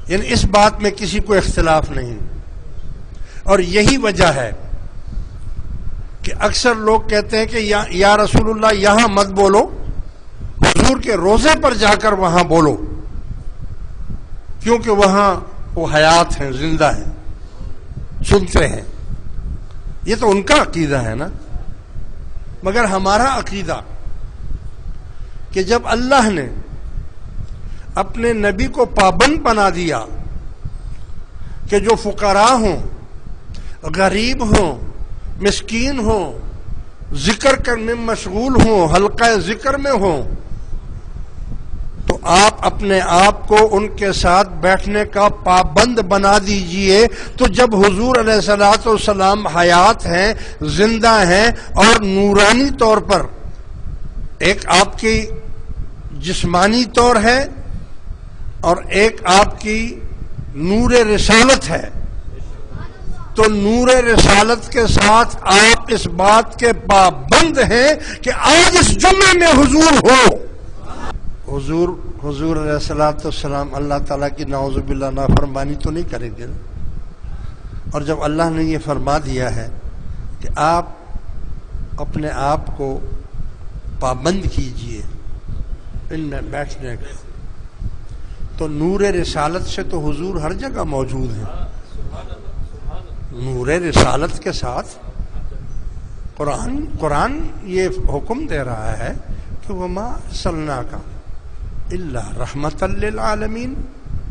یعنی اس بات میں کسی کو اختلاف نہیں. اور یہی وجہ ہے کہ اکثر لوگ کہتے ہیں کہ یا رسول اللہ یہاں مت بولو، حضور کے روضے پر جا کر وہاں بولو، کیونکہ وہاں وہ حیات ہیں، زندہ ہیں، سنتے ہیں. یہ تو ان کا عقیدہ ہے نا. مگر ہمارا عقیدہ کہ جب اللہ نے اپنے نبی کو پابند بنا دیا کہ جو فقراء ہوں، غریب ہوں، مسکین ہوں، ذکر کرنے میں مشغول ہوں، حلقہ ذکر میں ہوں، تو آپ اپنے آپ کو ان کے ساتھ بیٹھنے کا پابند بنا دیجئے. تو جب حضور علیہ الصلوۃ والسلام حیات ہیں، زندہ ہیں، اور نورانی طور پر ایک آپ کی جسمانی طور ہے اور ایک آپ کی نور رسالت ہے، تو نور رسالت کے ساتھ آپ اس بات کے پابند ہیں کہ آج اس جمعے میں حضور ہو. حضور علیہ الصلوۃ والسلام اللہ تعالیٰ کی نعوذ باللہ نافرمانی تو نہیں کریں گے. اور جب اللہ نے یہ فرما دیا ہے کہ آپ اپنے آپ کو پابند کیجئے ان میں بیٹھنے کا، تو نور رسالت سے تو حضور ہر جگہ موجود ہیں. نور رسالت کے ساتھ قرآن یہ حکم دے رہا ہے کہ وما ارسلناک الا رحمۃ للعالمین.